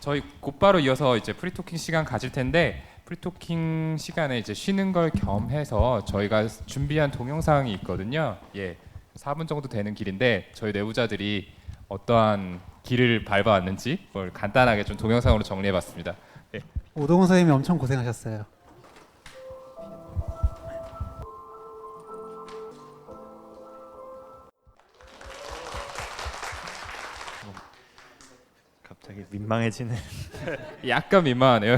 저희 곧바로 이어서 이제 프리토킹 시간 가질 텐데 프리토킹 시간에 이제 쉬는 걸 겸해서 저희가 준비한 동영상이 있거든요. 예, 4분 정도 되는 길인데 저희 내부자들이 어떠한 길을 밟아왔는지 그걸 간단하게 좀 동영상으로 정리해봤습니다. 예. 오동훈 선생님이 엄청 고생하셨어요. 갑자기 민망해지는. 약간 민망하네요.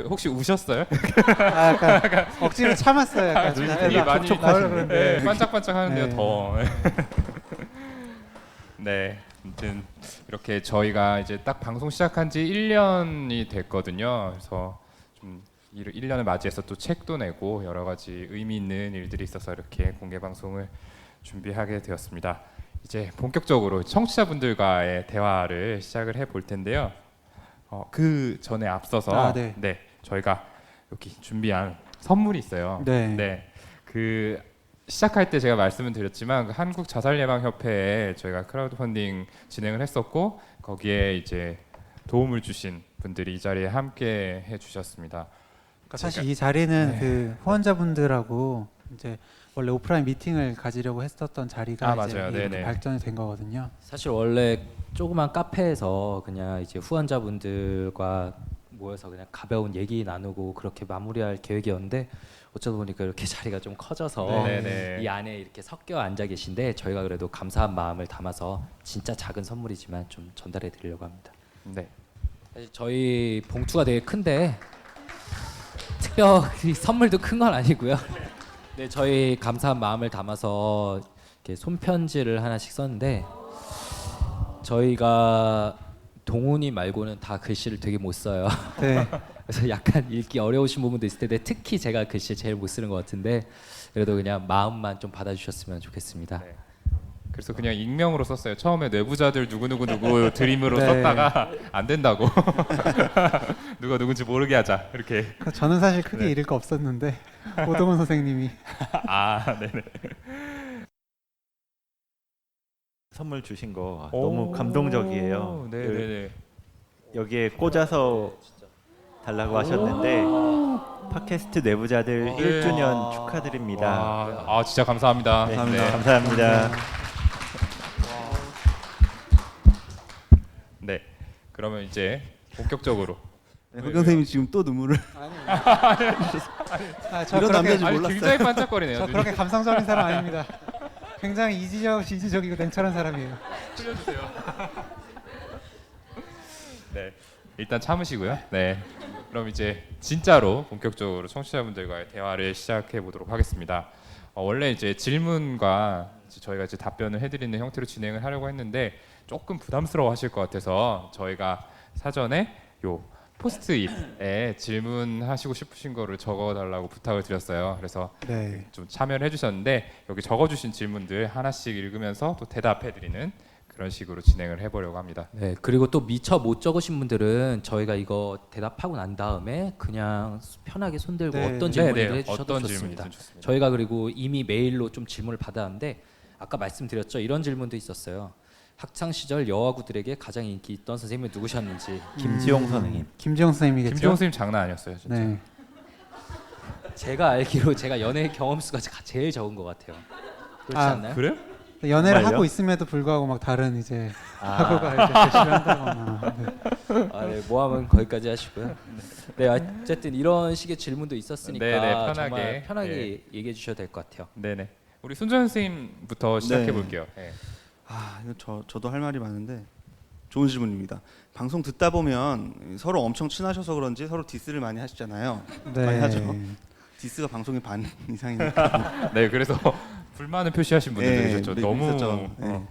혹시 우셨어요? 약간 억지로 참았어요. 약간 눈이 많이 그런데 네, 반짝반짝 하는데요. 네. 더. 네, 아무튼 이렇게 저희가 이제 딱 방송 시작한 지 1년이 됐거든요. 그래서 좀 1년을 맞이해서 또 책도 내고 여러 가지 의미 있는 일들이 있어서 이렇게 공개 방송을 준비하게 되었습니다. 이제 본격적으로 청취자분들과의 대화를 시작을 해볼 텐데요. 그 전에 앞서서 네. 저희가 여기 준비한 선물이 있어요. 네. 그 시작할 때 제가 말씀을 드렸지만 그 한국 자살예방협회에 저희가 크라우드 펀딩 진행을 했었고 거기에 이제 도움을 주신 분들이 이 자리에 함께 해주셨습니다. 사실 이 자리는 네. 그 후원자분들하고 이제 원래 오프라인 미팅을 가지려고 했었던 자리가 이제 맞아요. 이렇게 네네. 발전이 된 거거든요. 사실 원래 조그만 카페에서 그냥 이제 후원자분들과 모여서 그냥 가벼운 얘기 나누고 그렇게 마무리할 계획이었는데 어쩌다 보니까 이렇게 자리가 좀 커져서 네네. 이 안에 이렇게 섞여 앉아 계신데 저희가 그래도 감사한 마음을 담아서 진짜 작은 선물이지만 좀 전달해 드리려고 합니다. 네. 사실 저희 봉투가 되게 큰데 특별히 선물도 큰 건 아니고요. 네, 저희 감사한 마음을 담아서 이렇게 손편지를 하나씩 썼는데 저희가 동훈이 말고는 다 글씨를 되게 못 써요. 네. 그래서 약간 읽기 어려우신 부분도 있을 텐데 특히 제가 글씨 제일 못 쓰는 것 같은데 그래도 그냥 마음만 좀 받아주셨으면 좋겠습니다. 네. 그래서 그냥 익명으로 썼어요. 처음에 내부자들 누구 드림으로 네. 썼다가 안 된다고 누가 누군지 모르게 하자 이렇게. 저는 사실 크게 네. 잃을 거 없었는데 오동훈 선생님이 네네. 선물 주신 거 오, 너무 감동적이에요. 네네네. 여기에 꽂아서 달라고 하셨는데 팟캐스트 내부자들 네. 1주년 축하드립니다. 와, 진짜 감사합니다. 네, 네. 감사합니다. 네. 그러면 이제 본격적으로. 네, 흑영 선생님이 지금 또 눈물을 저 이런 남자인지 그렇게, 아니 몰랐어요. 굉장히 반짝거리네요. 저 그렇게 감성적인 사람 아닙니다. 굉장히 이지적이고 냉철한 사람이에요. 틀려주세요. 네. 일단 참으시고요. 네. 그럼 이제 진짜로 본격적으로 청취자분들과의 대화를 시작해 보도록 하겠습니다. 원래 이제 질문과 저희가 이제 답변을 해드리는 형태로 진행을 하려고 했는데 조금 부담스러워하실 것 같아서 저희가 사전에 요 포스트잇에 질문하시고 싶으신 거를 적어달라고 부탁을 드렸어요. 그래서 네. 좀 참여를 해주셨는데 여기 적어주신 질문들 하나씩 읽으면서 또 대답해드리는 그런 식으로 진행을 해보려고 합니다. 네, 그리고 또 미처 못 적으신 분들은 저희가 이거 대답하고 난 다음에 그냥 편하게 손들고 네. 어떤 질문을 네네. 해주셔도 어떤 좋습니다. 질문이든 좋습니다. 저희가 그리고 이미 메일로 좀 질문을 받았는데 아까 말씀드렸죠. 이런 질문도 있었어요. 학창 시절 여아구들에게 가장 인기 있던 선생님이 누구셨는지. 김지용 선생님. 김지영 선생님이겠죠? 김지용 선생님 장난 아니었어요, 진짜. 네. 제가 알기로 제가 연애 경험 수가 제일 적은 것 같아요. 그렇지 아, 않나요? 그래요? 연애를 정말요? 하고 있음에도 불구하고 막 다른 이제 학우가 이제 대시를 한다거나. 네. 네, 모함은 거기까지 하시고요. 네, 어쨌든 이런 식의 질문도 있었으니까 네네, 편하게. 정말 편하게 얘기해 주셔도 될 것 같아요. 네네. 우리 손전 선생님부터 시작해 네. 볼게요. 네. 이거 저도 할 말이 많은데 좋은 질문입니다. 방송 듣다 보면 서로 엄청 친하셔서 그런지 서로 디스를 많이 하시잖아요. 네. 많이 하죠. 디스가 방송의 반 이상이니까. 네, 그래서 불만을 표시하신 분들도 네, 계셨죠. 네, 너무 있었죠. 네.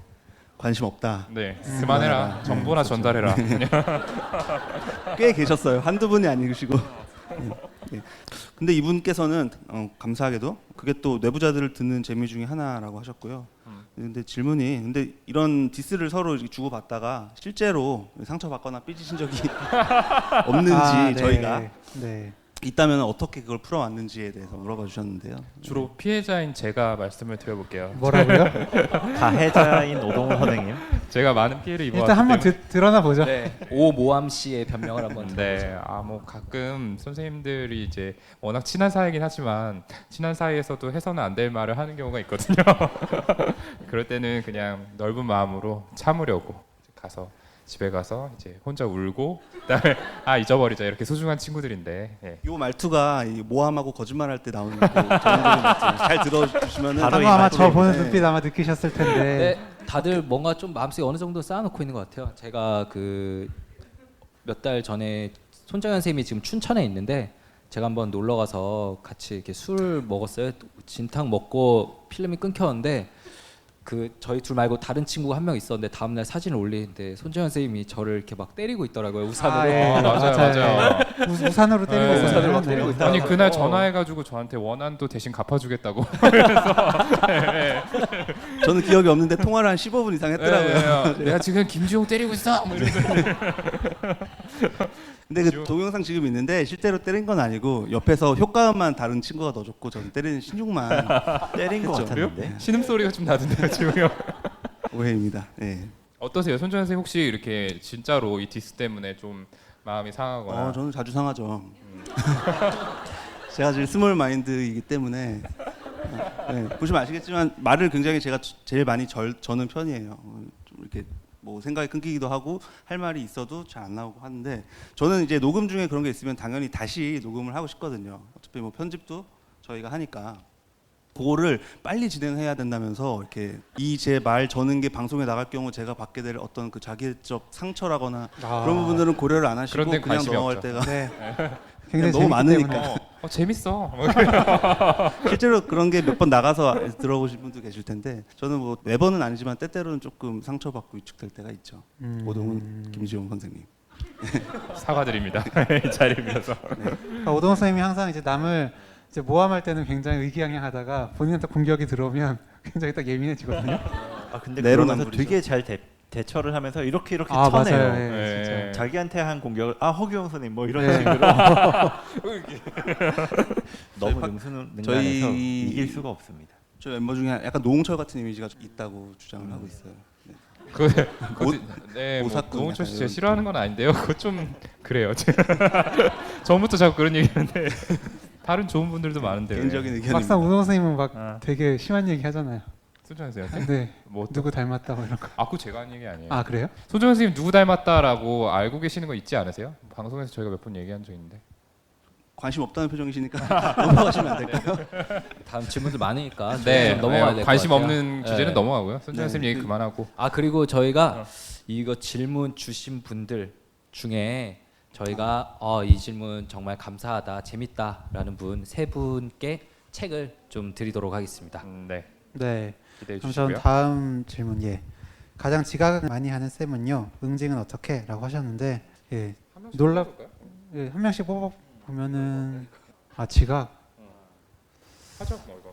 관심 없다. 네, 그만해라. 그만해라. 정보나 네, 전달해라. 꽤 계셨어요. 한두 분이 아니시고. 네. 근데 이분께서는 감사하게도 그게 또 내부자들을 듣는 재미 중에 하나라고 하셨고요. 근데 근데 이런 디스를 서로 이렇게 주고받다가 실제로 상처받거나 삐지신 적이 없는지 네. 저희가 네. 있다면 어떻게 그걸 풀어왔는지에 대해서 물어봐 주셨는데요. 주로 피해자인 제가 말씀을 드려볼게요. 뭐라고요? 가해자인 오동훈 선생님. 제가 많은 피해를 입어왔기 일단 한번 때문에. 드러나 보죠. 네. 오모함 씨의 변명을 한번 네, 뭐 가끔 선생님들이 이제 워낙 친한 사이긴 하지만 친한 사이에서도 해서는 안 될 말을 하는 경우가 있거든요. 그럴 때는 그냥 넓은 마음으로 참으려고 집에 가서 이제 혼자 울고 그다음에 잊어버리자 이렇게 소중한 친구들인데. 예. 이 말투가 이 모함하고 거짓말할 때 나오는 그 전형적인 말투. 잘 들어주시면은 바로 이 아마 말투. 저 보는 네. 눈빛 아마 느끼셨을 텐데. 네, 다들 뭔가 좀 마음속에 어느 정도 쌓아놓고 있는 것 같아요. 제가 그 몇 달 전에 손정현 선생님이 지금 춘천에 있는데 제가 한번 놀러 가서 같이 이렇게 술 먹었어요. 진탕 먹고 필름이 끊겼는데 그 저희 둘 말고 다른 친구가 한 명 있었는데 다음 날 사진을 올리는데 손정현 선생님이 저를 이렇게 막 때리고 있더라고요. 우산으로. 예. 맞아요. 우산으로 때리고 네. 있어요. 우산으로 막 네. 때리고 있다. 아니 그날 전화해가지고 저한테 원한도 대신 갚아주겠다고. 저는 기억이 없는데 통화를 한 15분 이상 했더라고요. 내가 지금 김지용 때리고 있어. 뭐 이러면서. 근데 그 동영상 지금 있는데 실제로 때린 건 아니고 옆에서 효과음만 다른 친구가 넣어줬고 저는 때리는 신중만 때린 것 했죠. 같았는데. 신음 소리가 좀 나던데요 지금요. 오해입니다. 예. 어떠세요, 손정현 선생 혹시 이렇게 진짜로 이 디스 때문에 좀 마음이 상하거나? 저는 자주 상하죠. 제가 제일 스몰 마인드이기 때문에 보시면 아시겠지만 말을 굉장히 제가 제일 많이 저는 편이에요. 좀 이렇게 뭐 생각이 끊기기도 하고 할 말이 있어도 잘 안 나오고 하는데 저는 이제 녹음 중에 그런 게 있으면 당연히 다시 녹음을 하고 싶거든요. 어차피 뭐 편집도 저희가 하니까 그거를 빨리 진행해야 된다면서 이렇게 이 제 말 저는 게 방송에 나갈 경우 제가 받게 될 어떤 그 자기적 상처라거나 그런 부분들은 고려를 안 하시고 그런 데 그냥 관심이 넘어갈 없죠. 때가 네. 굉장히 너무 재밌기 많으니까. 때문에. 재밌어. 실제로 그런 게 몇 번 나가서 들어보신 분도 계실 텐데 저는 뭐 매번은 아니지만 때때로는 조금 상처받고 위축될 때가 있죠. 오동훈 김지용 선생님. 사과드립니다. 이 자리를 빌어서. 그러니까 오동훈 선생님이 항상 이제 남을 이제 모함할 때는 굉장히 의기양양하다가 본인한테 공격이 들어오면 굉장히 딱 예민해지거든요. 근데 내로남불이죠. 그러면서 되게 잘 대처를 하면서 이렇게 아 쳐내요. 맞아요. 네. 예, 진짜. 자기한테 한 공격을 허규영 선생님 뭐 이런 네. 식으로 너무 능수능란해서 저희- 이길 수가 없습니다. 저희 멤버 중에 약간 노홍철 같은 이미지가 좀 있다고 주장을 하고 있어요. 네. 네, 뭐 오사쿠 노홍철 씨 약간 제가 이런 싫어하는 건 아닌데요. 그거 좀 그래요. 전부터 자꾸 그런 얘기하는데 다른 좋은 분들도 많은데. 개인적인 의견입니다. 막상 오동훈 선생님은 막 아. 되게 심한 얘기 하잖아요. 손정현 선생님. 네. 뭐 누구 닮았다고 이런 거. 그거 제가 한 얘기 아니에요. 아 그래요? 손정현 선생님 누구 닮았다라고 알고 계시는 거 있지 않으세요? 방송에서 저희가 몇 번 얘기한 적 있는데. 관심 없다는 표정이시니까 넘어가시면 안 될까요? 다음 질문들 많으니까 네, 좀 넘어가야 될 것 관심 같아요. 없는 주제는 네. 넘어가고요. 손정현 네. 선생님 얘기 그만하고. 그리고 저희가 이거 질문 주신 분들 중에 저희가 이 질문 정말 감사하다, 재밌다라는 분 세 분께 책을 좀 드리도록 하겠습니다. 네, 네. 기대해 그럼 주시고요. 전 다음 질문 가장 지각을 많이 하는 쌤은요. 응징은 어떻게?라고 하셨는데 놀랍 한 명씩 뽑아 보면은 지각 하죠, 뭐 이거.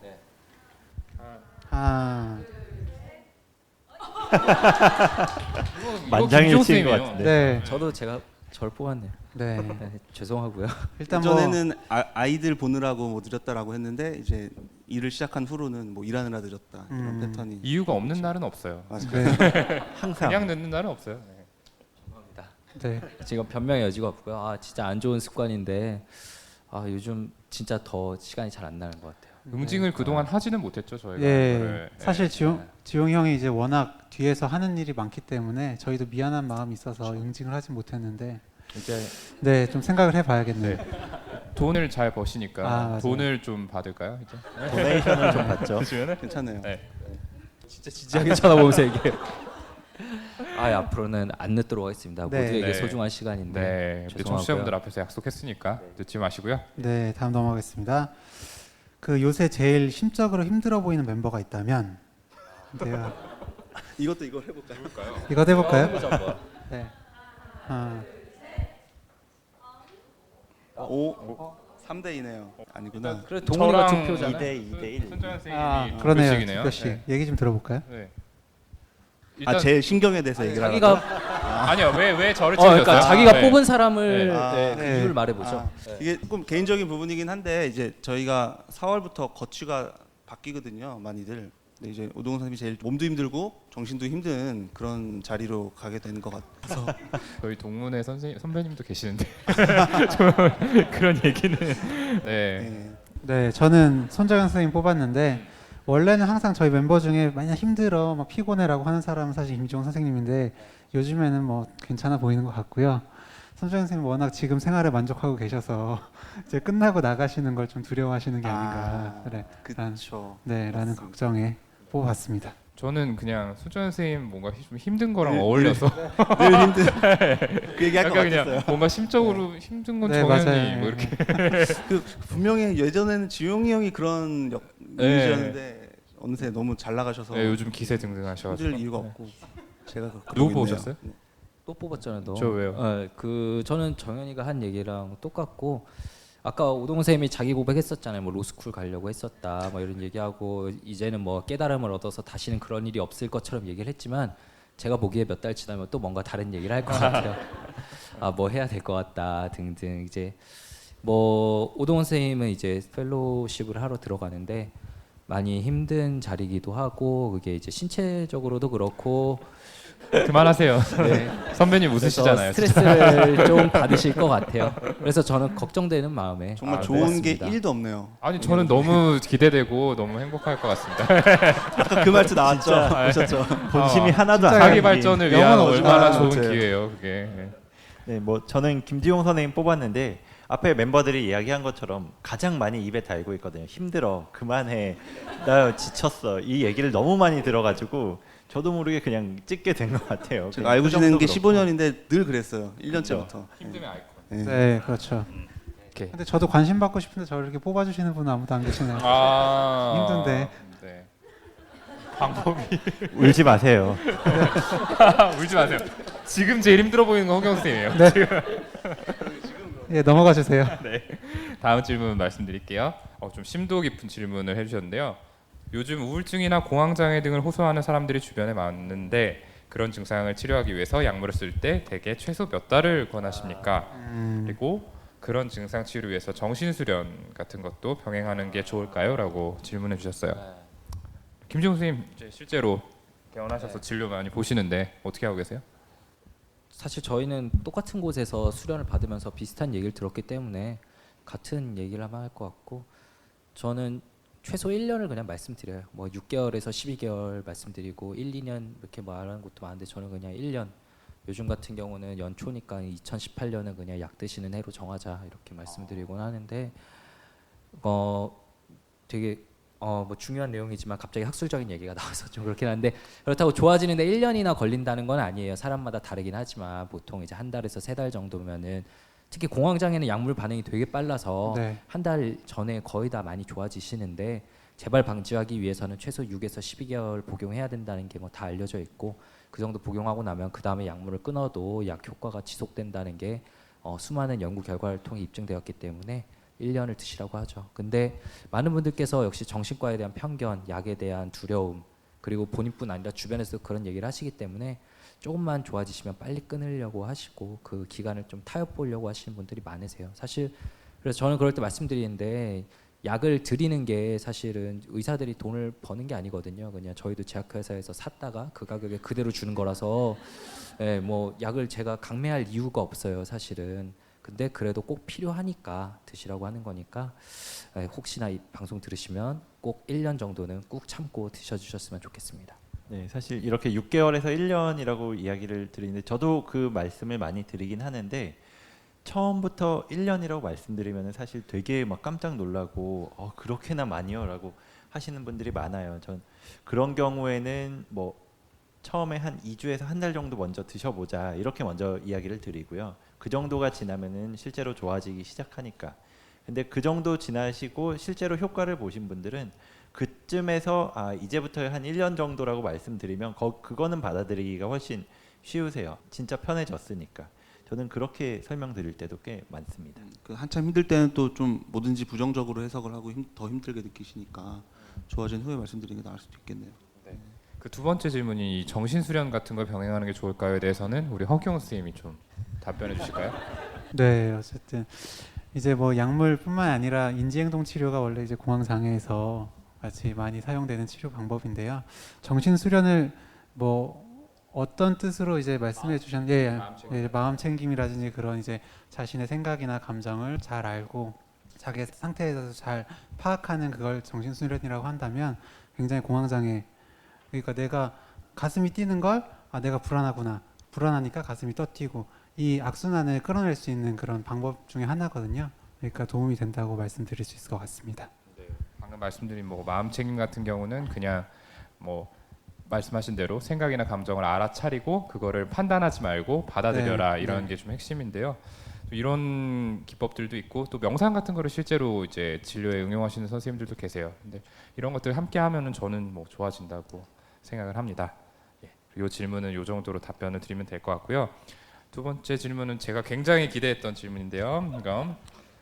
만장일치인 것 같은데. 네. 저도 제가 저를 뽑았네요. 네. 네, 죄송하고요. 일단 뭐 전에는 아이들 보느라고 뭐 늦었다라고 했는데 이제 일을 시작한 후로는 뭐 일하느라 늦었다 이런 패턴이. 이유가 없는 날은 없어요. 맞아요. 네. 항상 그냥 늦는 날은 없어요. 네. 네. 지금 변명의 여지가 없고요. 진짜 안 좋은 습관인데 요즘 진짜 더 시간이 잘 안 나는 것 같아요. 응징을 그동안 하지는 못했죠 저희가. 예. 이거를. 사실 지용 형이 이제 워낙 뒤에서 하는 일이 많기 때문에 저희도 미안한 마음이 있어서 응징을 하진 못했는데 이제 네, 좀 생각을 해 봐야겠네요. 돈을 잘 버시니까 맞아요. 돈을 좀 받을까요 이제? 도네이션을 좀 받죠. 괜찮아요. 네. 진짜 진지하게 쳐다보면서 얘기해요. 앞으로는 안 늦도록 하겠습니다. 네. 네. 모두에게 소중한 시간인데 네. 우리 죄송하고요. 청취자분들 앞에서 약속했으니까 늦지 마시고요. 네, 다음 넘어가겠습니다. 그 요새 제일 심적으로 힘들어 보이는 멤버가 있다면 내가 이것도 이걸 해볼까요? 이거 해볼까요? 네. 오 3대2네요. 아니구나. 그래 동훈이가 저랑 투표잖아요. 2대1. 손정현 선생님이 그러네요. 두표씩이네요. 두 표씩. 네. 얘기 좀 들어볼까요? 네. 일단 제 신경에 대해서 얘기를 자기가 하라고요? 아니요, 왜 저를 그러니까 찍으셨어요? 자기가 네. 뽑은 사람을 네. 네, 그 네. 이유를 말해보죠. 이게 조금 개인적인 부분이긴 한데 이제 저희가 4월부터 거취가 바뀌거든요, 많이들. 근데 이제 오동훈 선생님이 제일 몸도 힘들고 정신도 힘든 그런 자리로 가게 된 것 같아서 저희 동문회 선배님도 계시는데 그런 얘기는 네. 네. 네, 저는 손정현 선생님 뽑았는데 원래는 항상 저희 멤버 중에 만약 힘들어, 막 피곤해라고 하는 사람은 사실 김지용 선생님인데 요즘에는 뭐 괜찮아 보이는 것 같고요. 손정현 선생님 워낙 지금 생활에 만족하고 계셔서 이제 끝나고 나가시는 걸 좀 두려워하시는 게 아닌가, 그래, 그렇죠. 네, 라는 걱정에 뽑았습니다. 저는 그냥 손정현 선생님 뭔가 좀 힘든 거랑 네, 어울려서 늘 힘든 그 얘기할 것 약간 그냥 같았어요. 뭔가 심적으로 힘든 건 네, 정현이 맞아요. 뭐 이렇게 그 분명히 예전에는 지용이 형이 그런 이미지였는데 어느새 너무 잘 나가셔서 네, 요즘 기세 등등하셔가지고 힘들 이유가 없고 제가 누구 뽑으셨어요? 또 뽑았잖아요, 너. 저 왜요? 그 저는 정현이가 한 얘기랑 똑같고 아까 오동훈 쌤이 자기 고백했었잖아요. 뭐 로스쿨 가려고 했었다, 뭐 이런 얘기하고 이제는 뭐 깨달음을 얻어서 다시는 그런 일이 없을 것처럼 얘기를 했지만 제가 보기에 몇 달 지나면 또 뭔가 다른 얘기를 할 것 같아요. 아, 뭐 해야 될 것 같다 등등. 이제 뭐 오동훈 쌤은 이제 펠로우십을 하러 들어가는데 많이 힘든 자리기도 하고 그게 이제 신체적으로도 그렇고 그만하세요. 네. 선배님 그래서 웃으시잖아요. 스트레스를 좀 받으실 것 같아요. 그래서 저는 걱정되는 마음에 정말 아, 좋은 게 뽑았습니다. 1도 없네요. 아니 저는 너무 기대되고 너무 행복할 것 같습니다. 아까 그 말투 나왔죠? 진짜. 보셨죠? 본심이 하나도 안 자기 담긴. 발전을 위한 영혼 얼마나 어지간한 좋은 것 기회예요, 그게. 네. 네, 뭐 저는 김지용 선생님 뽑았는데 앞에 멤버들이 이야기한 것처럼 가장 많이 입에 달고 있거든요. 힘들어, 그만해, 나 지쳤어. 이 얘기를 너무 많이 들어가지고 저도 모르게 그냥 찍게 된 것 같아요. 제가 알고 그 지낸 게 정도 15년인데 늘 그랬어요. 1년째부터. 힘듦의 아이콘. 네. 네, 그렇죠. 이렇게. 근데 저도 관심 받고 싶은데 저를 이렇게 뽑아주시는 분은 아무도 안 계시네요. 아 힘든데. 네. 방법이 그렇고. 울지 마세요. 울지 마세요. 지금 제일 힘들어 보이는 건 허경 선생님이에요. 네. 예, 넘어가 주세요. 다음 질문 말씀드릴게요. 좀 심도 깊은 질문을 해주셨는데요. 요즘 우울증이나 공황장애 등을 호소하는 사람들이 주변에 많은데 그런 증상을 치료하기 위해서 약물을 쓸 때 대개 최소 몇 달을 권하십니까? 그리고 그런 증상 치료를 위해서 정신수련 같은 것도 병행하는 게 좋을까요? 라고 질문해 주셨어요. 김지용 선생님 이제 실제로 개원하셔서 진료 많이 보시는데 어떻게 하고 계세요? 사실 저희는 똑같은 곳에서 수련을 받으면서 비슷한 얘기를 들었기 때문에 같은 얘기를 하면 할 것 같고 저는 최소 1년을 그냥 말씀드려요. 뭐 6개월에서 12개월 말씀드리고 1, 2년 이렇게 말하는 것도 많은데 저는 그냥 1년. 요즘 같은 경우는 연초니까 2018년은 그냥 약 드시는 해로 정하자 이렇게 말씀드리곤 하는데 되게 뭐 중요한 내용이지만 갑자기 학술적인 얘기가 나와서 좀 그렇긴 한데 그렇다고 좋아지는데 1년이나 걸린다는 건 아니에요. 사람마다 다르긴 하지만 보통 이제 한 달에서 3달 정도면은 특히 공황장애는 약물 반응이 되게 빨라서 네. 한 달 전에 거의 다 많이 좋아지시는데 재발 방지하기 위해서는 최소 6에서 12개월 복용해야 된다는 게 뭐 다 알려져 있고 그 정도 복용하고 나면 그 다음에 약물을 끊어도 약 효과가 지속된다는 게 수많은 연구 결과를 통해 입증되었기 때문에 1년을 드시라고 하죠. 근데 많은 분들께서 역시 정신과에 대한 편견, 약에 대한 두려움 그리고 본인뿐 아니라 주변에서 그런 얘기를 하시기 때문에 조금만 좋아지시면 빨리 끊으려고 하시고 그 기간을 좀 타협 보려고 하시는 분들이 많으세요. 사실 그래서 저는 그럴 때 말씀드리는데 약을 드리는 게 사실은 의사들이 돈을 버는 게 아니거든요. 그냥 저희도 제약회사에서 샀다가 그 가격에 그대로 주는 거라서 뭐 약을 제가 강매할 이유가 없어요. 사실은. 근데 그래도 꼭 필요하니까 드시라고 하는 거니까 혹시나 이 방송 들으시면 꼭 1년 정도는 꾹 참고 드셔주셨으면 좋겠습니다. 네, 사실 이렇게 6개월에서 1년이라고 이야기를 드리는데 저도 그 말씀을 많이 드리긴 하는데 처음부터 1년이라고 말씀드리면 사실 되게 막 깜짝 놀라고 그렇게나 많이요라고 하시는 분들이 많아요. 전 그런 경우에는 뭐 처음에 한 2주에서 한 달 정도 먼저 드셔보자 이렇게 먼저 이야기를 드리고요. 그 정도가 지나면은 실제로 좋아지기 시작하니까. 근데 그 정도 지나시고 실제로 효과를 보신 분들은 그쯤에서 이제부터 한 1년 정도라고 말씀드리면 그거는 받아들이기가 훨씬 쉬우세요. 진짜 편해졌으니까. 저는 그렇게 설명드릴 때도 꽤 많습니다. 그 한참 힘들 때는 또 좀 뭐든지 부정적으로 해석을 하고 더 힘들게 느끼시니까 좋아진 후에 말씀드리는 게 나을 수도 있겠네요. 그 두 번째 질문이 이 정신 수련 같은 걸 병행하는 게 좋을까요에 대해서는 우리 허경 선생님이 좀 답변해 주실까요? 네, 어쨌든 이제 뭐 약물뿐만 아니라 인지행동 치료가 원래 이제 공황 장애에서 같이 많이 사용되는 치료 방법인데요. 정신 수련을 뭐 어떤 뜻으로 이제 말씀해 주셨는데 마음 챙김이라든지 그런 이제 자신의 생각이나 감정을 잘 알고 자기 상태에 대해서 잘 파악하는 그걸 정신 수련이라고 한다면 굉장히 공황 장애, 그러니까 내가 가슴이 뛰는 걸 내가 불안하구나, 불안하니까 가슴이 떠뛰고 이 악순환을 끌어낼 수 있는 그런 방법 중에 하나거든요. 그러니까 도움이 된다고 말씀드릴 수 있을 것 같습니다. 네, 방금 말씀드린 뭐 마음 챙김 같은 경우는 그냥 뭐 말씀하신 대로 생각이나 감정을 알아차리고 그거를 판단하지 말고 받아들여라 네, 이런 네. 게 좀 핵심인데요. 또 이런 기법들도 있고 또 명상 같은 거를 실제로 이제 진료에 응용하시는 선생님들도 계세요. 근데 이런 것들 함께 하면은 저는 뭐 좋아진다고 생각을 합니다. 예, 이 질문은 이 정도로 답변을 드리면 될 것 같고요. 두 번째 질문은 제가 굉장히 기대했던 질문인데요. 이거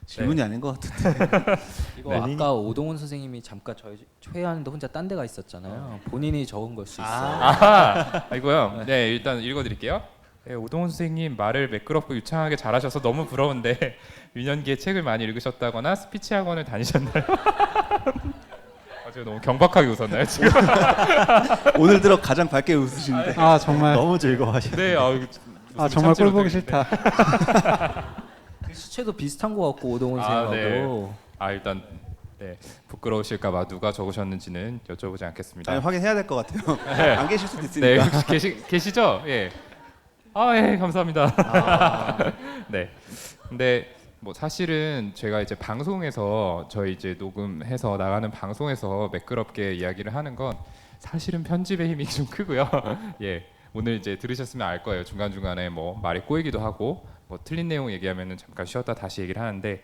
질문이 아닌 것 같은데. 이거 네. 아까 오동훈 선생님이 잠깐 저희 회의하는데 혼자 딴 데 가 있었잖아요. 본인이 적은 걸 수 있어요. 아하, 이거요. 네, 일단 읽어드릴게요. 네, 오동훈 선생님 말을 매끄럽고 유창하게 잘하셔서 너무 부러운데 유년기에 책을 많이 읽으셨다거나 스피치 학원을 다니셨나요? 제가 너무 경박하게 웃었나요 지금? 오늘 들어 가장 밝게 웃으시는데. 아 정말 너무 즐거워하시네요. 네, 정말 꼴 보기 참지 싫다. 수채도 비슷한 것 같고 오동훈 아, 선생님하고. 일단 네, 부끄러우실까봐 누가 적으셨는지는 여쭤보지 않겠습니다. 아니, 확인해야 될 것 같아요. 네. 안 계실 수도 네, 있으니까. 혹시 계시죠? 예. 예, 감사합니다. 네. 근데 뭐 사실은 제가 이제 방송에서 저희 이제 녹음해서 나가는 방송에서 매끄럽게 이야기를 하는 건 사실은 편집의 힘이 좀 크고요. 예. 오늘 이제 들으셨으면 알 거예요. 중간중간에 뭐 말이 꼬이기도 하고 뭐 틀린 내용 얘기하면은 잠깐 쉬었다 다시 얘기를 하는데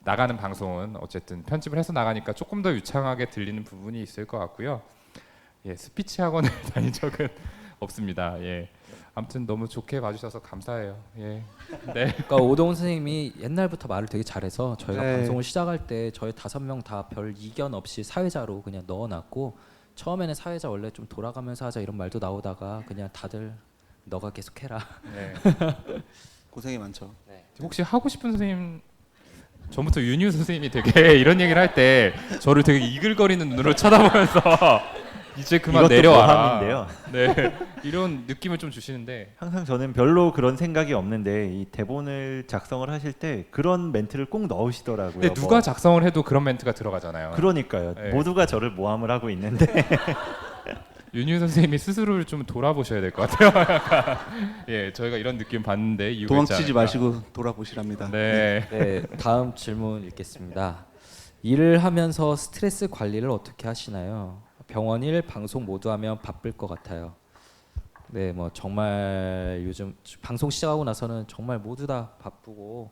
나가는 방송은 어쨌든 편집을 해서 나가니까 조금 더 유창하게 들리는 부분이 있을 것 같고요. 예, 스피치 학원을 다닌 적은 없습니다. 예. 아무튼 너무 좋게 봐주셔서 감사해요. 예. 네. 그러니까 오동훈 선생님이 옛날부터 말을 되게 잘해서 저희가 네. 방송을 시작할 때 저희 5명 다 별 이견 없이 사회자로 그냥 넣어놨고 처음에는 사회자 원래 좀 돌아가면서 하자 이런 말도 나오다가 그냥 다들 너가 계속해라. 네. 고생이 많죠. 혹시 하고 싶은 선생님 전부터 윤유 선생님이 되게 이런 얘기를 할 때 저를 되게 이글거리는 눈으로 쳐다보면서 이제 그만 이것도 내려와라. 모함인데요. 네. 이런 느낌을 좀 주시는데 항상 저는 별로 그런 생각이 없는데 이 대본을 작성을 하실 때 그런 멘트를 꼭 넣으시더라고요. 근데 누가 작성을 해도 그런 멘트가 들어가잖아요. 그러니까요. 네. 모두가 저를 모함을 하고 있는데 윤유 선생님이 스스로를 좀 돌아보셔야 될 것 같아요. 약간. 예, 저희가 이런 느낌 받는데 이유가 있지 도망치지 않을까. 마시고 돌아보시랍니다. 네. 네, 다음 질문 읽겠습니다. 일을 하면서 스트레스 관리를 어떻게 하시나요? 병원 일, 방송 모두 하면 바쁠 것 같아요. 네, 뭐 정말 요즘 방송 시작하고 나서는 정말 모두 다 바쁘고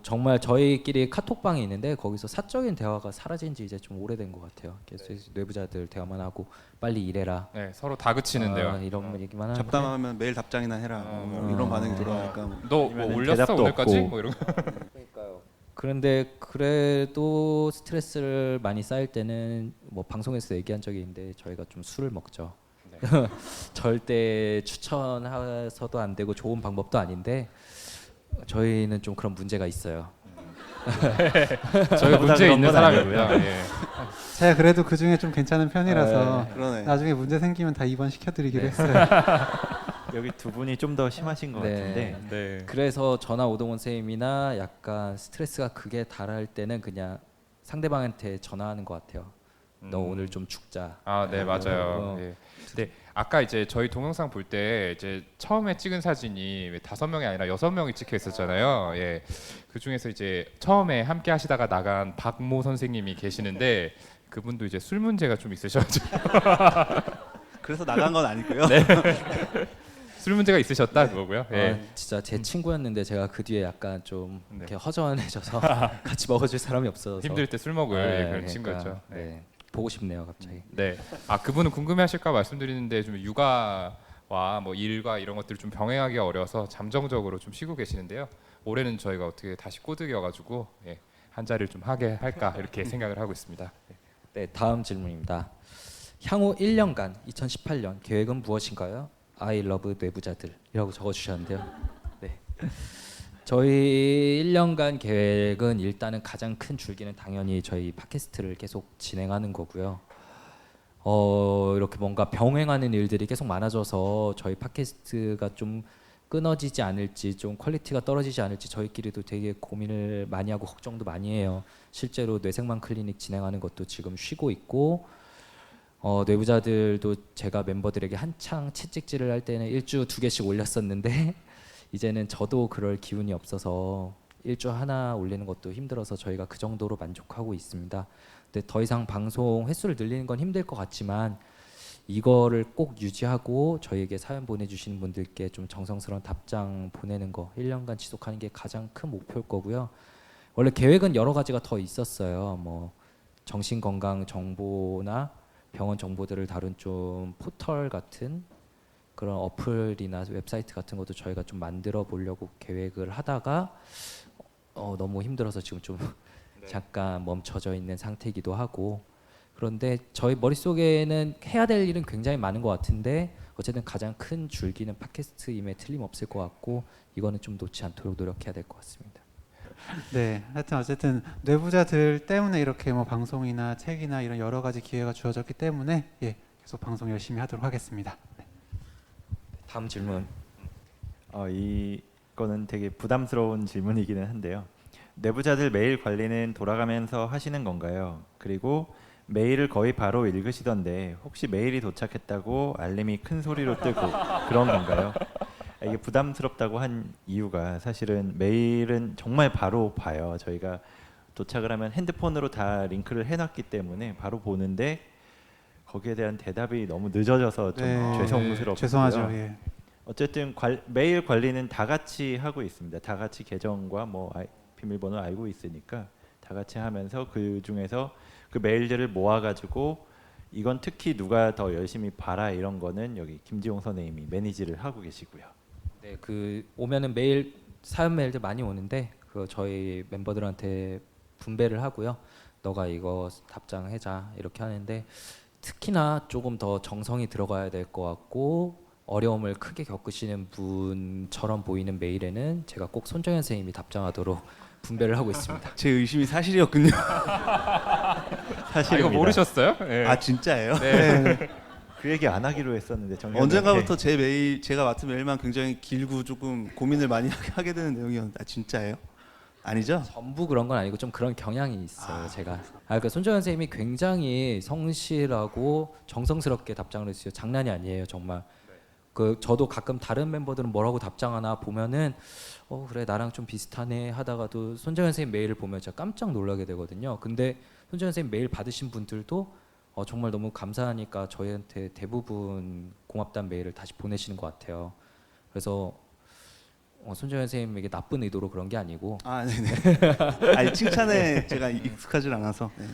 정말 저희끼리 카톡방이 있는데 거기서 사적인 대화가 사라진 지 이제 좀 오래된 것 같아요. 그래서 내부자들 대화만 하고 빨리 일해라. 네, 서로 다그치는데요. 이런 얘기만 하는데 잡담하면 매일 답장이나 해라. 뭐 이런 반응이 들어오니까 뭐. 너 뭐 아니면은 올렸어 대답도 오늘까지? 없고. 뭐 이런 거. 그러니까요. 그런데 그래도 스트레스를 많이 쌓일 때는 뭐 방송에서 얘기한 적이 있는데 저희가 좀 술을 먹죠. 네. 절대 추천해서도 안 되고 좋은 방법도 아닌데 저희는 좀 그런 문제가 있어요. 저희가 문제 그런 있는 건 사람이고요. 아니고요. 예. 제가 그래도 그 중에 좀 괜찮은 편이라서 그러네. 나중에 문제 생기면 다 입원 시켜드리기로 네. 했어요. 여기 두 분이 좀 더 심하신 것 네. 같은데 네. 그래서 저나 오동원 선생님이나 약간 스트레스가 극에 달할 때는 그냥 상대방한테 전화하는 것 같아요. 너 오늘 좀 죽자. 네 맞아요. 어. 예. 근데 아까 이제 저희 동영상 볼 때 이제 처음에 찍은 사진이 5명이 아니라 6명이 찍혀 있었잖아요. 예. 그 중에서 이제 처음에 함께 하시다가 나간 박모 선생님이 계시는데 그분도 이제 술 문제가 좀 있으셔가지고 그래서 나간 건 아니고요. 술 문제가 있으셨다 그거고요. 예. 진짜 제 친구였는데 제가 그 뒤에 약간 좀 네. 이렇게 허전해져서 같이 먹어줄 사람이 없어서 힘들 때 술 먹을 네, 그런 그러니까, 친구였죠. 네. 네. 보고 싶네요 갑자기. 네. 그분은 궁금해하실까 말씀드리는데 좀 육아와 뭐 일과 이런 것들을 좀 병행하기가 어려서 잠정적으로 좀 쉬고 계시는데요. 올해는 저희가 어떻게 다시 꼬드겨가지고 한 자리를 좀 하게 할까 이렇게 생각을 하고 있습니다. 네, 다음 질문입니다. 향후 1년간 2018년 계획은 무엇인가요? I love 뇌부자들이라고 적어주셨는데요. 네. 저희 1년간 계획은 일단은 가장 큰 줄기는 당연히 저희 팟캐스트를 계속 진행하는 거고요. 이렇게 뭔가 병행하는 일들이 계속 많아져서 저희 팟캐스트가 좀 끊어지지 않을지, 좀 퀄리티가 떨어지지 않을지 저희끼리도 되게 고민을 많이 하고 걱정도 많이 해요. 실제로 뇌생망 클리닉 진행하는 것도 지금 쉬고 있고, 뇌부자들도 제가 멤버들에게 한창 채찍질을 할 때는 일주 2개씩 올렸었는데 이제는 저도 그럴 기운이 없어서 일주 하나 올리는 것도 힘들어서 저희가 그 정도로 만족하고 있습니다. 근데 더 이상 방송 횟수를 늘리는 건 힘들 것 같지만 이거를 꼭 유지하고 저희에게 사연 보내주시는 분들께 좀 정성스러운 답장 보내는 거 1년간 지속하는 게 가장 큰 목표일 거고요. 원래 계획은 여러 가지가 더 있었어요. 뭐 정신건강 정보나 병원 정보들을 다룬 좀 포털 같은 그런 어플이나 웹사이트 같은 것도 저희가 좀 만들어 보려고 계획을 하다가 너무 힘들어서 지금 좀 잠깐 멈춰져 있는 상태이기도 하고, 그런데 저희 머릿속에는 해야 될 일은 굉장히 많은 것 같은데 어쨌든 가장 큰 줄기는 팟캐스트임에 틀림없을 것 같고 이거는 좀 놓지 않도록 노력해야 될 것 같습니다. 네, 하여튼 어쨌든 뇌부자들 때문에 이렇게 뭐 방송이나 책이나 이런 여러 가지 기회가 주어졌기 때문에 계속 방송 열심히 하도록 하겠습니다. 네. 다음 질문. 이거는 되게 부담스러운 질문이기는 한데요. 내부자들 메일 관리는 돌아가면서 하시는 건가요? 그리고 메일을 거의 바로 읽으시던데 혹시 메일이 도착했다고 알림이 큰 소리로 뜨고 그런 건가요? 이게 부담스럽다고 한 이유가 사실은 메일은 정말 바로 봐요. 저희가 도착을 하면 핸드폰으로 다 링크를 해놨기 때문에 바로 보는데 거기에 대한 대답이 너무 늦어져서 좀 죄송스럽고요. 죄송하죠. 예. 어쨌든 메일 관리는 다 같이 하고 있습니다. 다 같이 계정과 뭐 비밀번호 알고 있으니까 다 같이 하면서 그 중에서 그 메일들을 모아가지고 이건 특히 누가 더 열심히 봐라 이런 거는 여기 김지용 선생님이 매니지를 하고 계시고요. 네, 그 오면은 메일 사연 메일들 많이 오는데 그 저희 멤버들한테 분배를 하고요. 너가 이거 답장해자 이렇게 하는데 특히나 조금 더 정성이 들어가야 될 것 같고 어려움을 크게 겪으시는 분처럼 보이는 메일에는 제가 꼭 손정현 선생님이 답장하도록 분배를 하고 있습니다. 제 의심이 사실이었군요. 사실입니다. 이거 모르셨어요? 네. 아 진짜예요? 네. 그 얘기 안 하기로 했었는데 언젠가부터 제 메일 제가 맡은 메일만 굉장히 길고 조금 고민을 많이 하게 되는 내용이었는데 진짜예요? 아니죠? 전부 그런 건 아니고 좀 그런 경향이 있어요. 제가 그러니까 손정현 선생님이 굉장히 성실하고 정성스럽게 답장을 해주세요. 장난이 아니에요, 정말. 그 저도 가끔 다른 멤버들은 뭐라고 답장하나 보면은 그래 나랑 좀 비슷하네 하다가도 손정현 선생님 메일을 보면 제가 깜짝 놀라게 되거든요. 근데 손정현 선생님 메일 받으신 분들도 정말 너무 감사하니까 저희한테 대부분 고맙다는 메일을 다시 보내시는 것 같아요. 그래서 손정현 선생님에게 나쁜 의도로 그런 게 아니고 네네. 아니 칭찬에 제가 익숙하진 않아서. 네.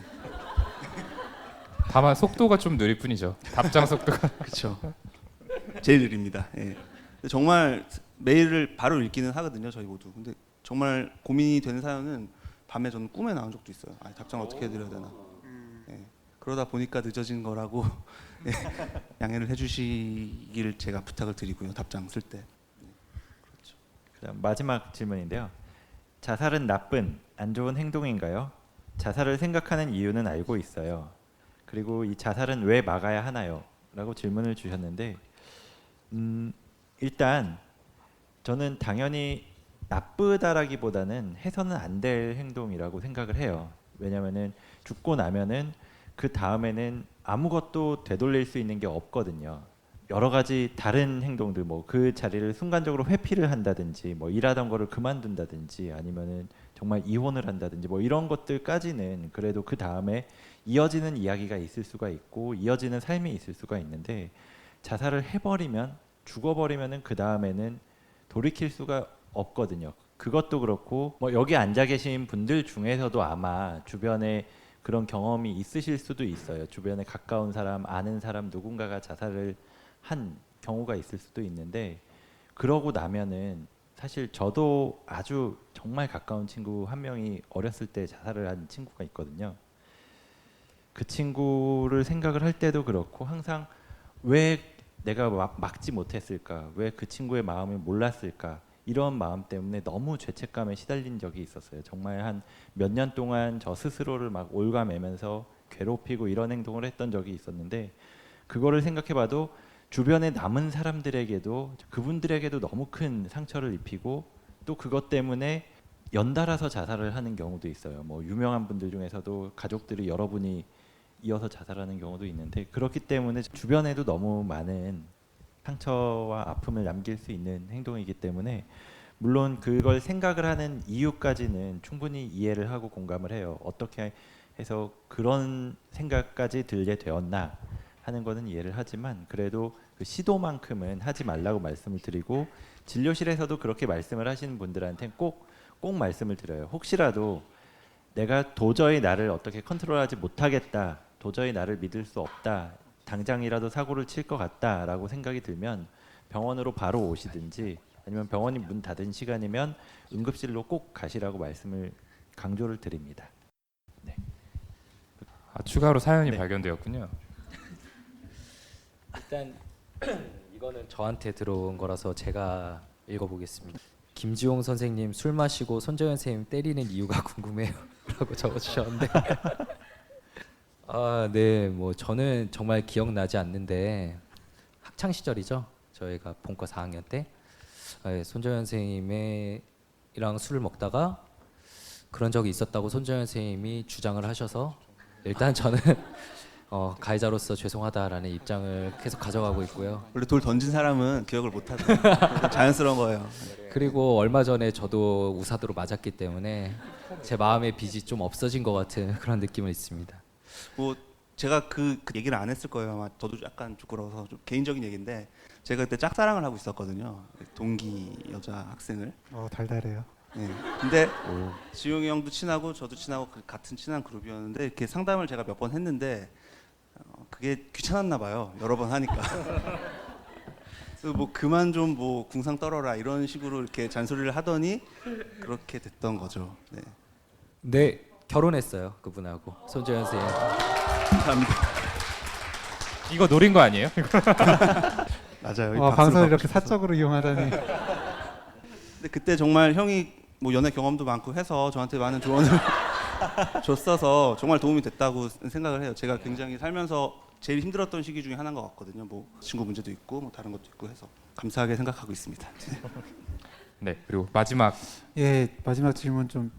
다만 속도가 좀 느릴 뿐이죠. 답장 속도가. 그렇죠. 제일 느립니다. 예. 정말 메일을 바로 읽기는 하거든요, 저희 모두. 근데 정말 고민이 되는 사연은 밤에 저는 꿈에 나온 적도 있어요. 답장 어떻게 해드려야 되나. 예. 그러다 보니까 늦어진 거라고 예. 양해를 해주시길 제가 부탁을 드리고요, 답장 쓸 때. 그렇죠. 그다음 마지막 질문인데요. 자살은 나쁜, 안 좋은 행동인가요? 자살을 생각하는 이유는 알고 있어요. 그리고 이 자살은 왜 막아야 하나요? 라고 질문을 주셨는데 일단 저는 당연히 나쁘다라기보다는 해서는 안 될 행동이라고 생각을 해요. 왜냐면은 죽고 나면은 그 다음에는 아무것도 되돌릴 수 있는 게 없거든요. 여러 가지 다른 행동들, 뭐 그 자리를 순간적으로 회피를 한다든지, 뭐 일하던 거를 그만둔다든지, 아니면은 정말 이혼을 한다든지, 뭐 이런 것들까지는 그래도 그 다음에 이어지는 이야기가 있을 수가 있고 이어지는 삶이 있을 수가 있는데 자살을 해버리면 죽어버리면은 그 다음에는 돌이킬 수가 없거든요. 그것도 그렇고 뭐 여기 앉아 계신 분들 중에서도 아마 주변에 그런 경험이 있으실 수도 있어요. 주변에 가까운 사람, 아는 사람 누군가가 자살을 한 경우가 있을 수도 있는데 그러고 나면은 사실 저도 아주 정말 가까운 친구 한 명이 어렸을 때 자살을 한 친구가 있거든요. 그 친구를 생각을 할 때도 그렇고 항상 왜 내가 막지 못했을까? 왜 그 친구의 마음을 몰랐을까? 이런 마음 때문에 너무 죄책감에 시달린 적이 있었어요. 정말 한 몇 년 동안 저 스스로를 막 올가매면서 괴롭히고 이런 행동을 했던 적이 있었는데 그거를 생각해봐도 주변에 남은 사람들에게도 그분들에게도 너무 큰 상처를 입히고 또 그것 때문에 연달아서 자살을 하는 경우도 있어요. 뭐 유명한 분들 중에서도 가족들이 여러분이 이어서 자살하는 경우도 있는데 그렇기 때문에 주변에도 너무 많은 상처와 아픔을 남길 수 있는 행동이기 때문에 물론 그걸 생각을 하는 이유까지는 충분히 이해를 하고 공감을 해요. 어떻게 해서 그런 생각까지 들게 되었나 하는 거는 이해를 하지만 그래도 그 시도만큼은 하지 말라고 말씀을 드리고 진료실에서도 그렇게 말씀을 하시는 분들한테 꼭 말씀을 드려요. 혹시라도 내가 도저히 나를 어떻게 컨트롤하지 못하겠다, 도저히 나를 믿을 수 없다, 당장이라도 사고를 칠 것 같다라고 생각이 들면 병원으로 바로 오시든지 아니면 병원이 문 닫은 시간이면 응급실로 꼭 가시라고 말씀을 강조를 드립니다. 추가로 사연이 네. 발견되었군요. 일단 이거는 저한테 들어온 거라서 제가 읽어보겠습니다. 김지용 선생님 술 마시고 손정현 선생님 때리는 이유가 궁금해요라고 적어주셨는데 네, 뭐 저는 정말 기억나지 않는데 학창 시절이죠. 저희가 본과 4학년 때 손정현 선생님이랑 술을 먹다가 그런 적이 있었다고 손정현 선생님이 주장을 하셔서 일단 저는 가해자로서 죄송하다라는 입장을 계속 가져가고 있고요. 원래 돌 던진 사람은 기억을 못하죠. 자연스러운 거예요. 그리고 얼마 전에 저도 우사도로 맞았기 때문에 제 마음의 빚이 좀 없어진 것 같은 그런 느낌은 있습니다. 뭐 제가 그 얘기를 안 했을 거예요. 아마 저도 약간 부끄러워서 좀 개인적인 얘기인데 제가 그때 짝사랑을 하고 있었거든요. 동기 여자 학생을. 달달해요. 네. 근데 지용이 형도 친하고 저도 친하고 같은 친한 그룹이었는데 이렇게 상담을 제가 몇 번 했는데 그게 귀찮았나 봐요. 여러 번 하니까. 그래서 뭐 그만 좀 뭐 궁상 떨어라 이런 식으로 이렇게 잔소리를 하더니 그렇게 됐던 거죠. 네. 네, 결혼했어요 그분하고 손정현 선생님. 감사합니다. 이거 노린 거 아니에요? 맞아요. 이 방송을 박수를 이렇게 받고 싶어서. 사적으로 이용하다니. 근데 그때 정말 형이 뭐 연애 경험도 많고 해서 저한테 많은 조언을 줬어서 정말 도움이 됐다고 생각을 해요. 제가 굉장히 살면서 제일 힘들었던 시기 중에 하나인 것 같거든요. 뭐 친구 문제도 있고 뭐 다른 것도 있고 해서 감사하게 생각하고 있습니다. 네. 그리고 마지막 예, 마지막 질문 좀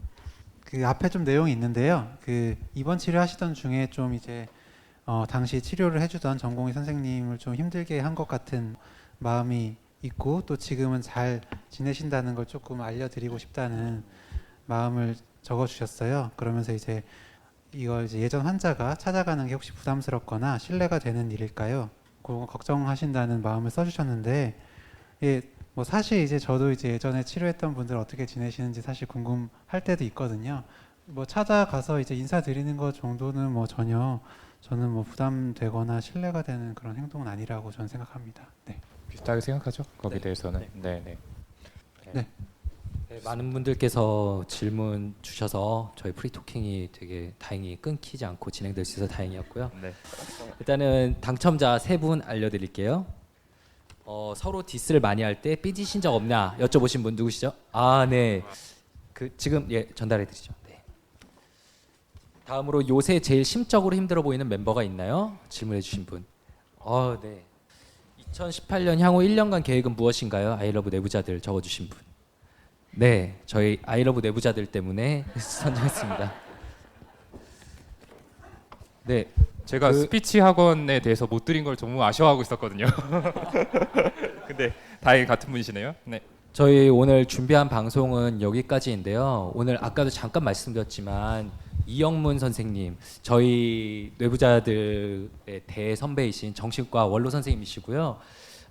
그 앞에 좀 내용이 있는데요. 그 이번 치료하시던 중에 좀 이제 당시 치료를 해주던 전공의 선생님을 좀 힘들게 한 것 같은 마음이 있고 또 지금은 잘 지내신다는 걸 조금 알려드리고 싶다는 마음을 적어주셨어요. 그러면서 이제 이걸 이제 예전 환자가 찾아가는 게 혹시 부담스럽거나 신뢰가 되는 일일까요? 그거 걱정하신다는 마음을 써주셨는데, 예, 뭐 사실 이제 저도 이제 예전에 치료했던 분들 어떻게 지내시는지 사실 궁금할 때도 있거든요. 뭐 찾아가서 이제 인사드리는 것 정도는 뭐 전혀 저는 뭐 부담되거나 신뢰가 되는 그런 행동은 아니라고 저는 생각합니다. 네. 비슷하게 생각하죠. 거기에 네. 대해서는. 네. 네. 네. 네, 많은 분들께서 질문 주셔서 저희 프리토킹이 되게 다행히 끊기지 않고 진행될 수 있어서 다행이었고요. 네. 일단은 당첨자 3분 알려드릴게요. 서로 디스를 많이 할 때 삐지신 적 없냐 여쭤보신 분 누구시죠? 네. 그 지금 전달해드리죠. 네. 다음으로 요새 제일 심적으로 힘들어 보이는 멤버가 있나요? 질문해주신 분. 네. 2018년 향후 1년간 계획은 무엇인가요? 아이러브 내부자들 적어주신 분. 네, 저희 아이러브 내부자들 때문에 선정했습니다. 네, 제가 스피치 학원에 대해서 못 드린 걸 너무 아쉬워하고 있었거든요. 근데 다행히 같은 분이시네요. 네. 저희 오늘 준비한 방송은 여기까지인데요. 오늘 아까도 잠깐 말씀드렸지만 이영문 선생님, 저희 뇌부자들의 대선배이신 정신과 원로 선생님이시고요.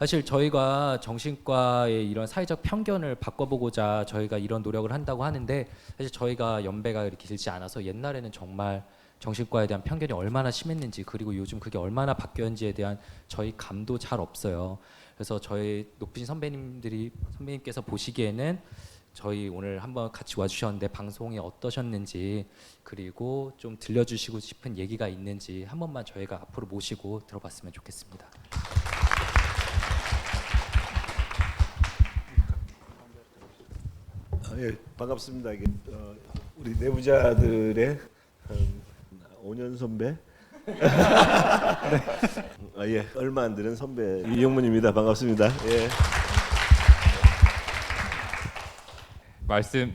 사실 저희가 정신과의 이런 사회적 편견을 바꿔보고자 저희가 이런 노력을 한다고 하는데 사실 저희가 연배가 이렇게 길지 않아서 옛날에는 정말 정신과에 대한 편견이 얼마나 심했는지 그리고 요즘 그게 얼마나 바뀌었는지에 대한 저희 감도 잘 없어요. 그래서 저희 높으신 선배님께서 보시기에는 저희 오늘 한번 같이 와주셨는데 방송이 어떠셨는지, 그리고 좀 들려주시고 싶은 얘기가 있는지 한 번만 저희가 앞으로 모시고 들어봤으면 좋겠습니다. 예, 반갑습니다. 이게 우리 내부자들의 한 5년 선배, 예, 얼마 안 되는 선배 이영문입니다. 반갑습니다. 예.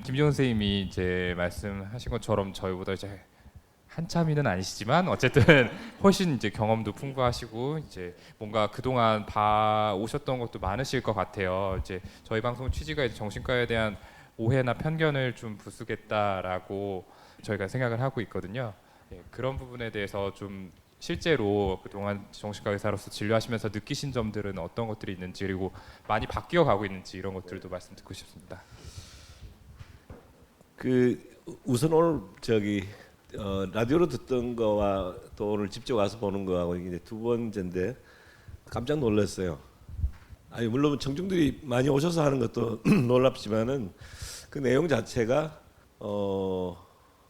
김지훈 선생님이 이제 말씀하신 것처럼 저희보다 이제 한참이는 아니시지만 어쨌든 훨씬 이제 경험도 풍부하시고 이제 뭔가 그동안 봐 오셨던 것도 많으실 것 같아요. 이제 저희 방송 취지가 이제 정신과에 대한 오해나 편견을 좀 부수겠다라고 저희가 생각을 하고 있거든요. 예, 그런 부분에 대해서 좀 실제로 그동안 정신과 의사로서 진료하시면서 느끼신 점들은 어떤 것들이 있는지, 그리고 많이 바뀌어 가고 있는지 이런 것들도 말씀 듣고 싶습니다. 그 우선 오늘 라디오로 듣던 거와 또 오늘 직접 와서 보는 거하고 이게 두 번째인데 깜짝 놀랐어요. 아니 물론 청중들이 많이 오셔서 하는 것도 놀랍지만은 그 내용 자체가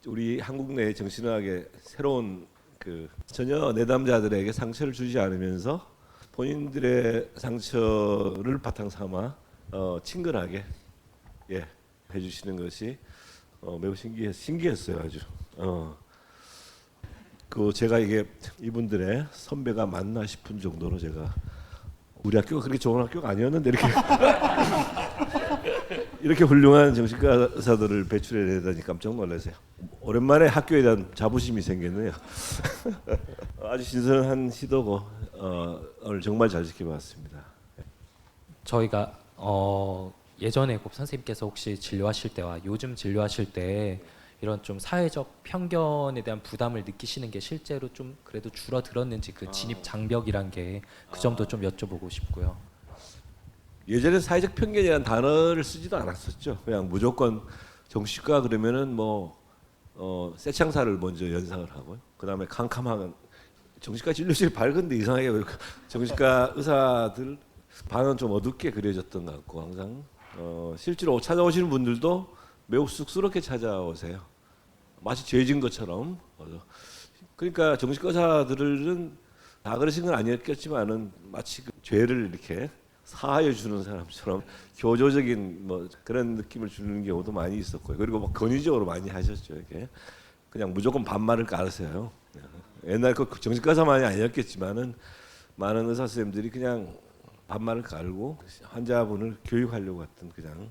우리 한국 내 정신의학의 새로운 그 전혀 내담자들에게 상처를 주지 않으면서 본인들의 상처를 바탕 삼아 친근하게 예 해주시는 것이 매우 신기했어요. 아주 그 제가 이게 이분들의 선배가 맞나 싶은 정도로 제가 우리 학교가 그렇게 좋은 학교가 아니었는데 이렇게 훌륭한 정신과 의사들을 배출해내다니 깜짝 놀라세요. 오랜만에 학교에 대한 자부심이 생겼네요. 아주 신선한 시도고 오늘 정말 잘 지켜봤습니다. 저희가 예전에 곱 선생님께서 혹시 진료하실 때와 요즘 진료하실 때 이런 좀 사회적 편견에 대한 부담을 느끼시는 게 실제로 좀 그래도 줄어들었는지, 그 진입 장벽이란 게 그 점도 좀 여쭤보고 싶고요. 예전에 사회적 편견이라는 단어를 쓰지도 않았었죠. 그냥 무조건 정신과 그러면은 쇠창살을 먼저 연상을 하고요. 그다음에 캄캄한 정신과 진료실 밝은데 이상하게 정신과 의사들 반은 좀 어둡게 그려졌던 것 같고, 항상 실제로 찾아오시는 분들도 매우 쑥스럽게 찾아오세요. 마치 죄진 것처럼. 그러니까 정신과 의사들은 다 그러신 건 아니었겠지만은 마치 그 죄를 이렇게 사하여 주는 사람처럼 교조적인 그런 느낌을 주는 경우도 많이 있었고요. 그리고 권위적으로 많이 하셨죠. 이렇게 그냥 무조건 반말을 깔으세요. 옛날 그 정신과 의사만이 아니었겠지만은 많은 의사 선생님들이 그냥 반말을 깔고 환자분을 교육하려고 했던 그냥.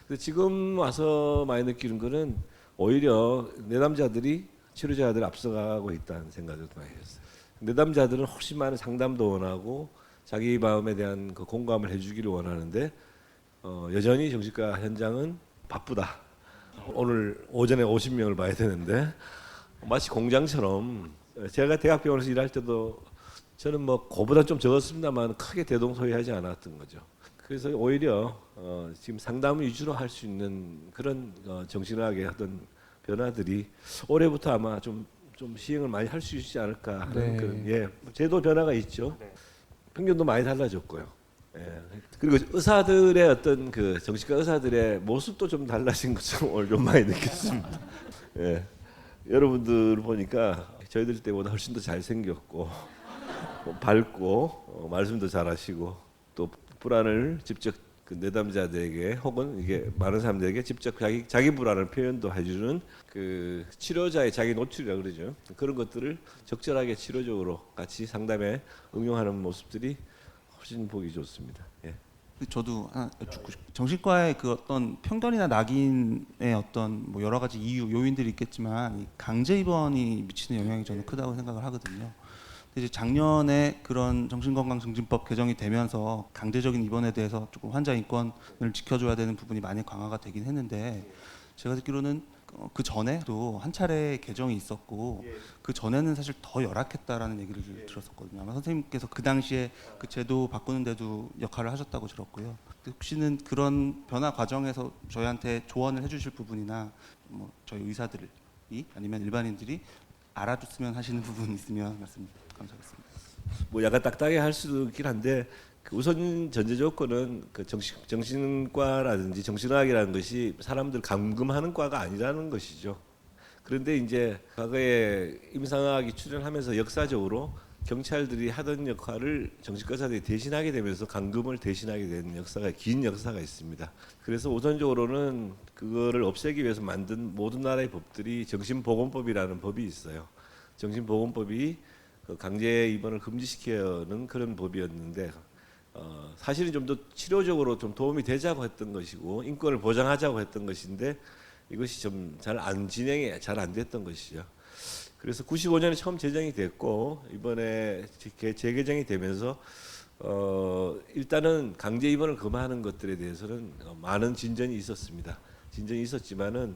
근데 지금 와서 많이 느끼는 거는 오히려 내담자들이 치료자들을 앞서가고 있다는 생각을 많이 했어요. 내담자들은 훨씬 많은 상담도 원하고 자기 마음에 대한 그 공감을 해주기를 원하는데 여전히 정신과 현장은 바쁘다. 오늘 오전에 50명을 봐야 되는데 마치 공장처럼, 제가 대학병원에서 일할 때도 저는 그보다 좀 적었습니다만 크게 대동소이하지 않았던 거죠. 그래서 오히려 지금 상담 위주로 할 수 있는 그런 정신의학의 어떤 변화들이 올해부터 아마 좀 시행을 많이 할 수 있지 않을까 하는 그런 제도 변화가 있죠. 편견도 많이 달라졌고요. 예. 그리고 의사들의 어떤 그 정신과 의사들의 모습도 좀 달라진 것처럼 오늘 좀 많이 느꼈습니다. 예. 여러분들 보니까 저희들 때보다 훨씬 더 잘생겼고 밝고 말씀도 잘하시고 또 불안을 직접 그 내담자들에게 혹은 이게 많은 사람들에게 직접 자기 불안을 표현도 해주는 그 치료자의 자기 노출이라고 그러죠. 그런 것들을 적절하게 치료적으로 같이 상담에 응용하는 모습들이 훨씬 보기 좋습니다. 예. 저도 하나 여쭙고 싶고, 정신과의 그 어떤 편견이나 낙인의 어떤 여러 가지 이유 요인들이 있겠지만 이 강제 입원이 미치는 영향이 저는 크다고 생각을 하거든요. 이제 작년에 그런 정신건강증진법 개정이 되면서 강제적인 입원에 대해서 조금 환자 인권을 지켜줘야 되는 부분이 많이 강화가 되긴 했는데, 제가 듣기로는 그 전에도 한 차례 개정이 있었고 그 전에는 사실 더 열악했다라는 얘기를 들었었거든요. 아마 선생님께서 그 당시에 그 제도 바꾸는데도 역할을 하셨다고 들었고요. 혹시는 그런 변화 과정에서 저희한테 조언을 해주실 부분이나 저희 의사들이 아니면 일반인들이 알아줬으면 하시는 부분 있으면 말씀 감사하겠습니다. 약간 딱딱해 할 수도 있긴 한데 그 우선 전제 조건은 그 정신과라든지 정신의학이라는 것이 사람들 감금하는 과가 아니라는 것이죠. 그런데 이제 과거에 임상학이 출연하면서 역사적으로 경찰들이 하던 역할을 정신과사들이 대신하게 되면서 감금을 대신하게 된 역사가 긴 역사가 있습니다. 그래서 우선적으로는 그거를 없애기 위해서 만든 모든 나라의 법들이 정신보건법이라는 법이 있어요. 정신보건법이 그 강제 입원을 금지시키는 그런 법이었는데 사실은 좀 더 치료적으로 좀 도움이 되자고 했던 것이고 인권을 보장하자고 했던 것인데 이것이 좀 잘 안 됐던 것이죠. 그래서 95년에 처음 제정이 됐고 이번에 재개정이 되면서 일단은 강제 입원을 금하는 것들에 대해서는 많은 진전이 있었습니다. 진전이 있었지만은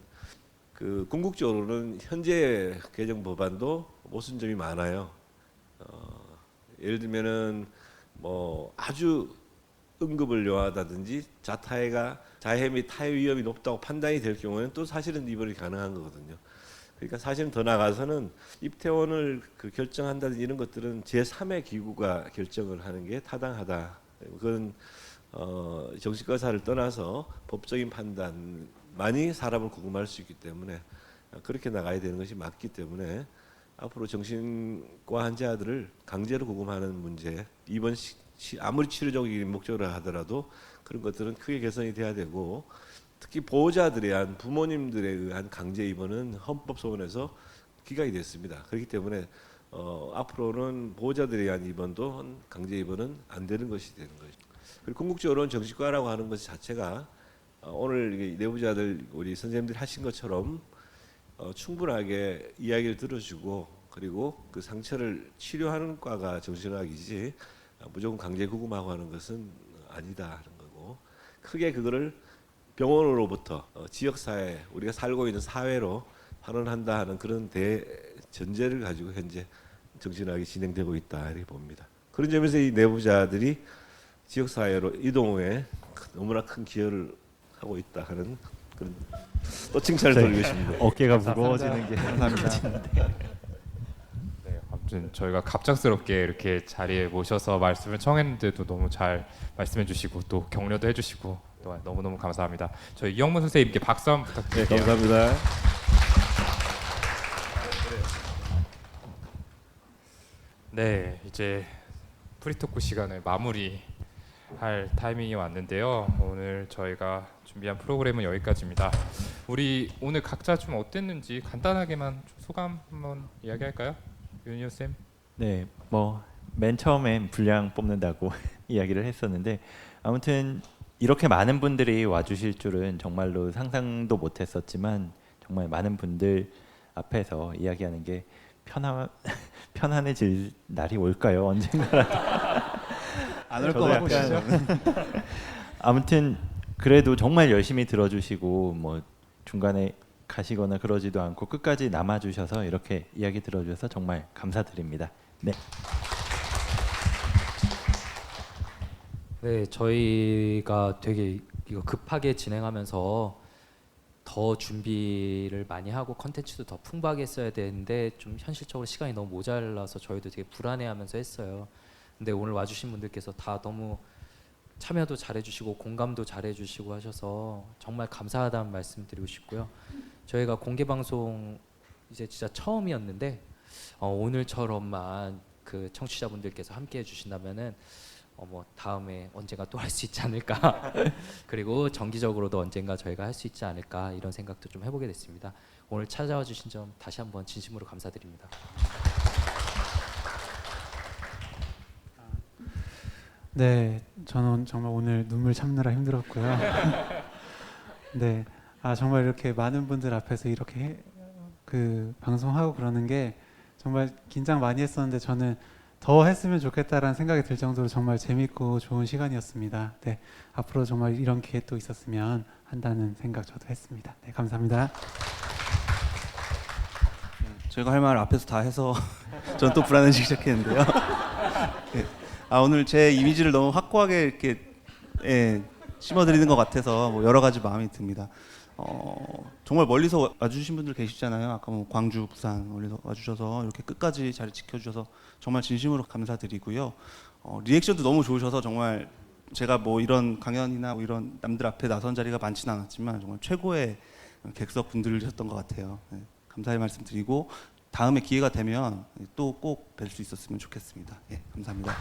그 궁극적으로는 현재 개정 법안도 모순점이 많아요. 예를 들면은 뭐 아주 응급을 요하다든지 자해 및 타해 위험이 높다고 판단이 될 경우에는 또 사실은 입원이 가능한 거거든요. 그러니까 사실은 더 나아가서는 입퇴원을 그 결정한다든지 이런 것들은 제3의 기구가 결정을 하는 게 타당하다. 그건 정신과사를 떠나서 법적인 판단만이 사람을 구금할 수 있기 때문에 그렇게 나가야 되는 것이 맞기 때문에 앞으로 정신과 환자들을 강제로 구금하는 문제, 입원 아무리 치료적인 목적으로 하더라도 그런 것들은 크게 개선이 돼야 되고 특히 보호자들에 의한 부모님들에 의한 강제 입원은 헌법소원에서 기각이 됐습니다. 그렇기 때문에 앞으로는 보호자들에 의한 입원도 강제 입원은 안 되는 것이 되는 거죠. 그리고 궁극적으로는 정신과라고 하는 것 자체가 오늘 내부자들 우리 선생님들 하신 것처럼 충분하게 이야기를 들어주고 그리고 그 상처를 치료하는 과가 정신의학이지 무조건 강제 구금하고 하는 것은 아니다 하는 거고 크게 그거를 병원으로부터 지역사회 우리가 살고 있는 사회로 환원한다 하는 그런 대전제를 가지고 현재 정신의학이 진행되고 있다 이렇게 봅니다. 그런 점에서 이 내부자들이 지역사회로 이동 후에 너무나 큰 기여를 하고 있다 하는 그런 또 칭찬을 드리고 싶습니다. 어깨가 무거워지는 게 감사합니다. 네, 아무튼 저희가 갑작스럽게 이렇게 자리에 모셔서 말씀을 청했는데도 너무 잘 말씀해주시고 또 격려도 해주시고 또 너무너무 감사합니다. 저희 이영문 선생님께 박수 한번 부탁드릴게요. 네, 감사합니다. 네, 이제 프리토크 시간을 마무리할 타이밍이 왔는데요. 오늘 저희가 준비한 프로그램은 여기까지입니다. 우리 오늘 각자 좀 어땠는지 간단하게만 좀 소감 한번 이야기할까요, 윤희호 쌤? 네, 뭐 맨 처음엔 분량 뽑는다고 이야기를 했었는데 아무튼 이렇게 많은 분들이 와주실 줄은 정말로 상상도 못했었지만 정말 많은 분들 앞에서 이야기하는 게 편안해질 날이 올까요? 언젠가라도 안 올 것 저도 같아요. 아무튼 그래도 정말 열심히 들어주시고 뭐 중간에 가시거나 그러지도 않고 끝까지 남아주셔서 이렇게 이야기 들어주셔서 정말 감사드립니다. 네. 네, 저희가 되게 이거 급하게 진행하면서 더 준비를 많이 하고 컨텐츠도 더 풍부하게 했어야 되는데 좀 현실적으로 시간이 너무 모자라서 저희도 되게 불안해하면서 했어요. 근데 오늘 와주신 분들께서 다 너무 참여도 잘해주시고 공감도 잘해주시고 하셔서 정말 감사하다는 말씀 드리고 싶고요. 저희가 공개 방송 이제 진짜 처음이었는데 오늘처럼만 그 청취자분들께서 함께 해주신다면은 뭐 다음에 언젠가 또 할 수 있지 않을까 그리고 정기적으로도 언젠가 저희가 할 수 있지 않을까 이런 생각도 좀 해보게 됐습니다. 오늘 찾아와 주신 점 다시 한번 진심으로 감사드립니다. 네, 저는 정말 오늘 눈물 참느라 힘들었고요. 네, 정말 이렇게 많은 분들 앞에서 이렇게 방송하고 그러는 게 정말 긴장 많이 했었는데 저는 더 했으면 좋겠다라는 생각이 들 정도로 정말 재밌고 좋은 시간이었습니다. 네, 앞으로 정말 이런 기회 또 있었으면 한다는 생각 저도 했습니다. 네, 감사합니다. 제가 할 말 앞에서 다 해서 전 또 불안해지기 시작했는데요. 네. 오늘 제 이미지를 너무 확고하게 이렇게 심어드리는 것 같아서 뭐 여러 가지 마음이 듭니다. 정말 멀리서 와주신 분들 계시잖아요. 아까 뭐 광주, 부산 멀리서 와주셔서 이렇게 끝까지 자리 지켜주셔서 정말 진심으로 감사드리고요. 리액션도 너무 좋으셔서 정말 제가 뭐 이런 강연이나 뭐 이런 남들 앞에 나선 자리가 많지는 않았지만 정말 최고의 객석 분들이셨던 것 같아요. 네, 감사의 말씀 드리고 다음에 기회가 되면 또 꼭 뵐 수 있었으면 좋겠습니다. 예, 감사합니다.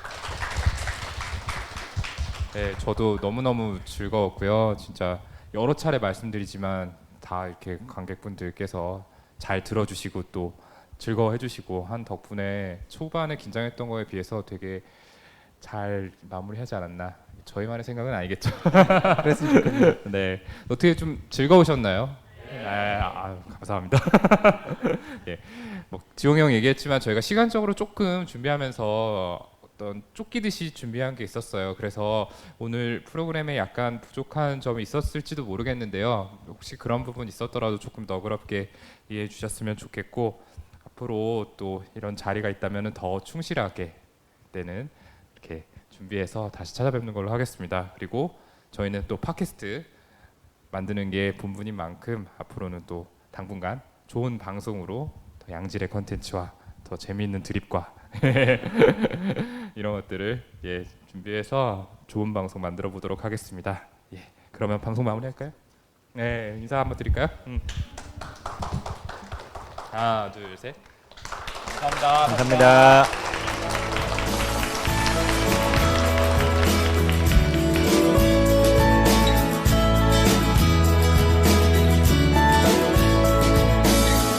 네, 저도 너무너무 즐거웠고요. 진짜 여러 차례 말씀드리지만 다 이렇게 관객분들께서 잘 들어주시고 또 즐거워해주시고 한 덕분에 초반에 긴장했던 거에 비해서 되게 잘 마무리하지 않았나. 저희만의 생각은 아니겠죠. 그랬으면 좋겠네요. 네, 어떻게 좀 즐거우셨나요? 감사합니다. 예, 뭐 지용이 형 얘기했지만 저희가 시간적으로 조금 준비하면서 어떤 쫓기듯이 준비한 게 있었어요. 그래서 오늘 프로그램에 약간 부족한 점이 있었을지도 모르겠는데요. 혹시 그런 부분 있었더라도 조금 너그럽게 이해해 주셨으면 좋겠고 앞으로 또 이런 자리가 있다면 더 충실하게 때는 이렇게 준비해서 다시 찾아뵙는 걸로 하겠습니다. 그리고 저희는 또 팟캐스트 만드는 게 본분인 만큼 앞으로는 또 당분간 좋은 방송으로 더 양질의 컨텐츠와 더 재미있는 드립과 이런 것들을 준비해서 좋은 방송 만들어 보도록 하겠습니다. 그러면 방송 마무리할까요? 네, 인사 한번 드릴까요? 하나, 둘, 셋. 감사합니다. 감사합니다.